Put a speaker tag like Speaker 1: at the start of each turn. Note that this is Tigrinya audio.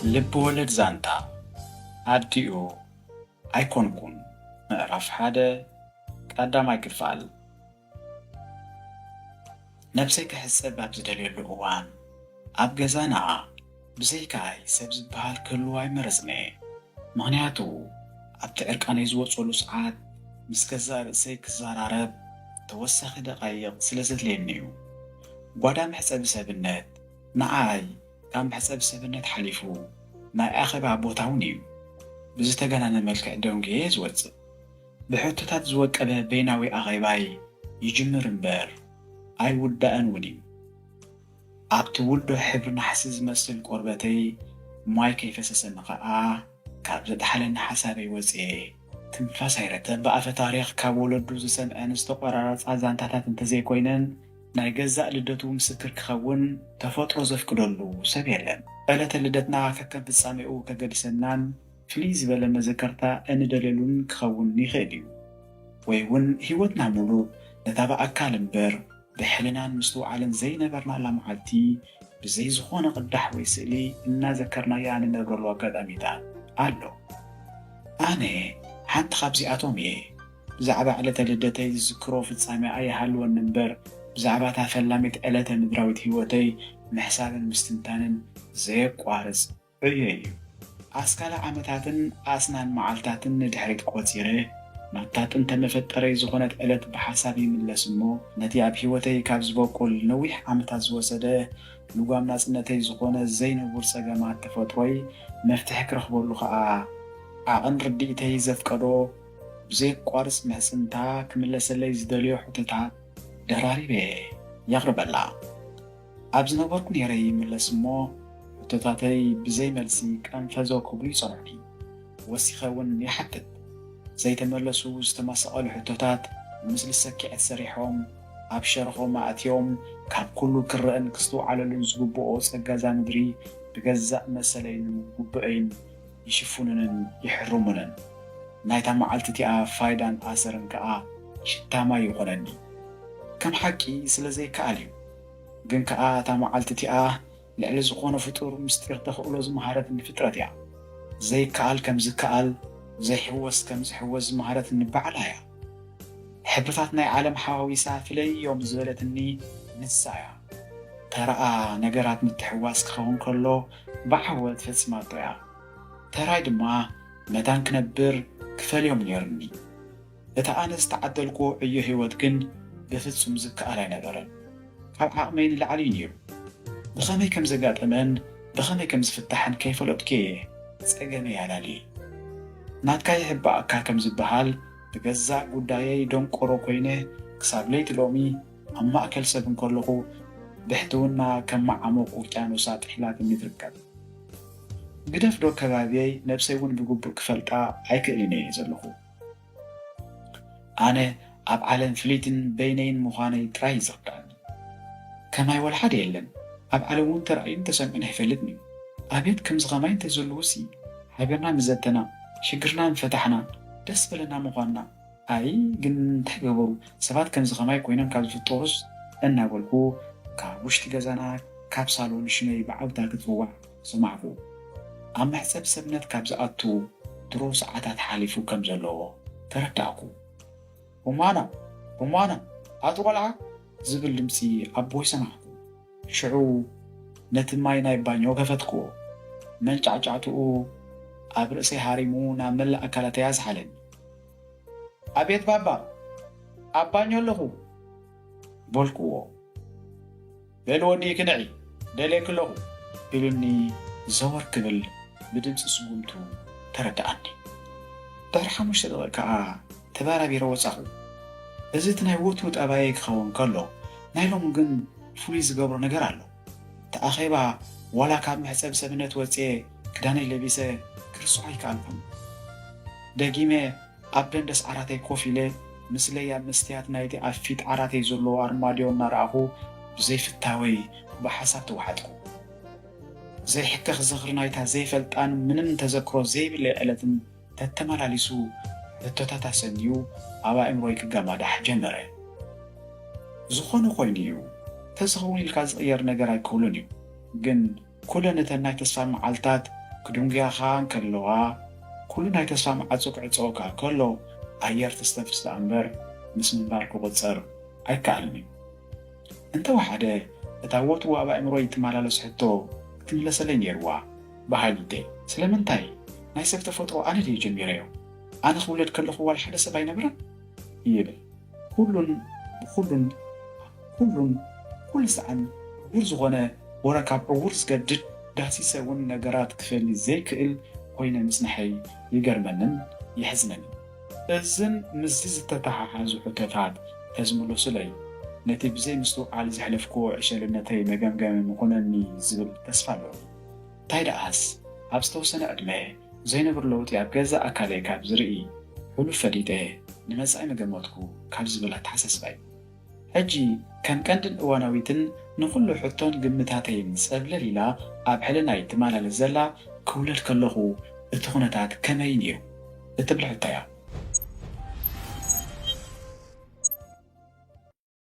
Speaker 1: ልብ ወለድ ዛንታ አዲኡ ኣይኮንኩን ምዕራፍ ሓደ ቀዳማይ ክፋል ነፍሰይ ክሕሰብ ኣብ ዝደልየሉ እዋን ኣብ ገዛና ብዘይካይ ሰብ ዝበሃል ክህልው ኣይመረፅነ። ምክንያቱ ኣብቲ ዕርቃነይ ዝወፀሉ ሰዓት ምስ ገዛ ርእሰይ ክዘራረብ ተወሳኺ ደቃይቕ ስለ ዘድልየኒ እዩ። ጓዳ መሕፀቢ ሰብነት ንዓይ ካብ መሕፀቢ ሰብነት ሓሊፉ ናይ ኣኼባ ቦታ እውን እዩ። ብዝተገናነ መልክዕ ደንጌ ዝወፅእ ብሕቶታት ዝወቀበ በይናዊ ኣኼባይ ይጅምር እምበር ኣይውዳእን እውን እዩ። ኣብቲ ውልዶ ሕብሪ ናሕሲ ዝመስል ቆርበተይ ማይ ከይፈሰሰኒ ከዓ ካብ ዘጠሓለኒ ሓሳበይ ወፅየ ትንፋስ ኣይረተን። ብኣፈ ታሪክ ካብ ወለዱ ዝሰምዐን ዝተቆራረፃ ዛንታታት እንተዘይኮይነን ናይ ገዛእ ልደቱ ምስክር ክኸውን ተፈጥሮ ዘፍቅደሉ ሰብ የለን። ዕለተ ልደትና ከከም ፍጻሜኡ ከገዲሰናን ፍልይ ዝበለ መዘከርታ እንደልየሉን ክኸውን ይኽእል እዩ። ወይ እውን ሂወትና ሙሉእ ነታ ብኣካል እምበር ብሕልናን ምስትውዓልን ዘይነበርናላ መዓልቲ ብዘይ ዝኾነ ቅዳሕ ወይ ስእሊ እናዘከርናያ ንነብረሉ ኣጋጣሚታት ኣሎ። ኣነ ሓንቲ ካብዚኣቶም እየ። ብዛዕባ ዕለተ ልደተይ ዝዝክሮ ፍጻሜ ኣይሃልወን እምበር ብዛዕባ እታ ፈላሚት ዕለተ ምድራዊት ሂወተይ ምሕሳብን ምስትንታንን ዘየቋርፅ ዕዮ እዩ። ኣስካለ ዓመታትን ኣስናን መዓልታትን ንድሕሪት ቆፂረ ናብታ ጥንተ መፈጠረይ ዝኾነት ዕለት ብሓሳብ ይምለስ እሞ ነቲ ኣብ ሂወተይ ካብ ዝበቁል ነዊሕ ዓመታት ዝወሰደ ልጓም ናጽነተይ ዝኾነ ዘይነብር ፀገማት ተፈጥሮይ መፍትሒ ክረኽበሉ ከዓ ዓቕን ርድኢተይ ዘፍቀዶ ብዘየቋርፅ ምሕፅንታ ክምለሰለይ ዝደልዮ ሕቶታት ደራሪበ የቕርበላ። ኣብ ዝነበርኩ ነይረ ይምለስ እሞ ሕቶታተይ ብዘይ መልሲ ቀንፈዞ ክብሉ ይጸንሑኒ። ወሲኸ እውን ይሓትት ዘይተመለሱ ዝተመሰቐሉ ሕቶታት ምስሊ ሰኪዐት ሰሪሖም ኣብ ሸርኾም ኣእትዮም ካብ ኩሉ ክርአን ክስተውዓለሉን ዝግብኦ ፀጋዛ ምድሪ ብገዛእ መሰለይን ጉብአይን ይሽፉንንን ይሕርሙንን። ናይታ መዓልቲ እቲኣ ፋይዳን ኣሰርን ከዓ ሽታማይ ይኾነኒ ከም ሓቂ ስለ ዘይከኣል እዩ። ግን ከዓ እታ መዓልቲ እቲኣ ልዕሊ ዝኾነ ፍጡር ምስጢር ተኽእሎ ዝመሃረትኒ ፍጥረት እያ። ዘይከኣል ከም ዝከኣል ዘይሕወስ ከም ዝሕወስ ዝመሃረትኒ በዓላ እያ። ሕብርታት ናይ ዓለም ሓዋዊሳ ፍለዮም ዝበለትኒ ንሳ እያ። ተረኣ ነገራት ምትሕዋስ ክኸውን ከሎ ብዓወት ፈፂማቶ እያ። ተራይ ድማ መዳን ክነብር ክፈልዮም ነይሩኒ። እታ ኣነ ዝተዓደልክዎ ዕዮ ሂወት ግን ብፍጹም ዝከኣል ኣይነበረን። ካብ ዓቕመይ ንላዕሊ ነይሩ። ብኸመይ ከም ዘጋጠመን ብኸመይ ከም ዝፍታሕን ከይፈለጥኩ እየ ፀገመይ ኣላልየ። ናትካ ይሕባእካ ከም ዝበሃል ብገዛእ ጉዳየይ ደንቆሮ ኮይነ ክሳብ ለይቲ ሎሚ ኣብ ማእከል ሰብ እንከለኹ ብሕትውና ከም መዓሞቕ ውቅያኖሳት ሒላትኒ ትርከብ። ግደፍዶ ከባቢየይ ነብሰይ እውን ብግቡእ ክፈልጣ ኣይክእልን እየ ዘለኹ። ኣነ ኣብ ዓለም ፍሊትን በይነይን ምዃነይ ጥራይ ይዝኽዳኒ። ከማይ ወልሓደ የለን ኣብ ዓለም እውን ተራእዩን ተሰሚዑን ኣይፈልጥን እዩ። ኣብየት ከምዚ ኸማይ እንተዘለውሲ ሃገርና ምዘተና ሽግርና ምፈታሕና ደስ በለና ምዃንና ኣይ ግን እንታይ ገበሩ ሰባት ከምዚ ኸማይ ኮይኖም ካብ ዝፍጠሩስ እናበልኩ ካብ ውሽጢ ገዛና ካብ ሳሎን ሽመይ ብዓውታ ክትፍዋዕ ሰማዕኩ። ኣብ መሕፀብ ሰብነት ካብ ዝኣቱ ድሮ ሰዓታት ሓሊፉ ከም ዘለዎ ተረዳእኩ። ሁማና ኣቶ ቆልዓ ዝብል ድምፂ ኣቦይ ሰማዕኩ። ሽዑ ነቲ ማይ ናይ ባኞ ከፈትክዎ። መንጫዕጫዕትኡ ኣብ ርእሰይ ሃሪሙ ናብ መላእ ኣካላተይ ኣዝሓለኒ። ኣቤት ባባ ኣብ ባኞ ኣለኹ በልክዎ። በልወዲ ክንዒ ደልየክ ኣለኹ ኢሉኒ ዘወር ክብል ብድምፂ ስጉምቱ ተረዳኣኒ። ድሕሪ 5 ደቂቕ ከዓ ተባራቢረ ወፃኹ። እዚ እቲ ናይ ወትሩ ጠባየይ ክኸውን ከሎ ናይ ሎሚ ግን ፍሉይ ዝገብሮ ነገር ኣሎ። ተኣኼባ ዋላ ካብ መሕፀብ ሰብነት ወፅየ ክዳነይ ለቢሰ ክርስዖ ኣይከኣልኩን። ደጊመ ኣብ ደንደስ ዓራተይ ኮፍ ኢለ ምስለይ ኣብ መስትያት ናይቲ ኣብ ፊት ዓራተይ ዘለዎ ኣርማድዮ እናረኣኹ ብዘይፍታወይ ብሓሳብ ተዋሓጥኩ። ዘይሕከኽ ዝኽሪ ናይታ ዘይፈልጣን ምንም ተዘክሮ ዘይብለ ዕለትን ተተመላሊሱ ሕቶታት ኣሰንዩ ኣብ ኣእምሮይ ክጋማዳሕ ጀመረ። ዝኾነ ኮይኑ እዩ ተዝኸውን ኢልካ ዝቕየር ነገር ኣይክህሉን እዩ። ግን ኩለን እተን ናይ ተስፋ መዓልታት ክድንግያኻ እንከለዋ ኩሉ ናይ ተስፋ ማዓፆ ክዕፀወካ ከሎ ኣየር ተስተንፍስ እምበር ምስ ምንባር ክቁፀር ኣይከኣልን እዩ። እንተወሓደ እታ ወትዋ ኣብ ኣእምሮይ ትመላለስ ሕቶ ክትምለሰለይ ነይርዋ ብሃይልቴ ስለምንታይ ናይ ሰብ ተፈጥሮ ኣነ ድዩ ጀሚረዮ ኣነ ክውለድ ከለኹ ዋላ ሓደ ሰብ ኣይነበረን ይብል። ኩሉ ሰዓን ዕውር ዝኾነ ወረ ካብ ዕውር ዝገድድ ዳሲሰ እውን ነገራት ክፈሊ ዘይክእል ኮይነ ምጽንሐይ ይገርመንን ይሕዝነኒ። እዝን ምዚ ዝተተሓሓዙ ሕቶታት ተዝምለሱለይ ነቲ ብዘይ ምስትውዓል ዘሕለፍክዎ ዕሸልነተይ መገምገሚ ምኾነኒ ዝብል ተስፋ ኣለዎ። እንታይ ደኣስ ኣብ ዝተወሰነ ዕድመ ዘይነብር ለውጢ ኣብ ገዛ ኣካለይ ካብ ዝርኢ ሕሉፍ ፈሊጠ ንመጻኢ መገመትኩ ካብ ዝብል ኣተሓሳስባ እዩ። ሕጂ ከም ቀንድን እዋናዊትን ንኩሉ ሕቶን ግምታተይን ፀብለል ኢላ ኣብ ሕልናይ ትመላለስ ዘላ ክውለድ ከለኹ እቲ ኩነታት ከመይ ነይሩ እትብል ሕቶ እያ።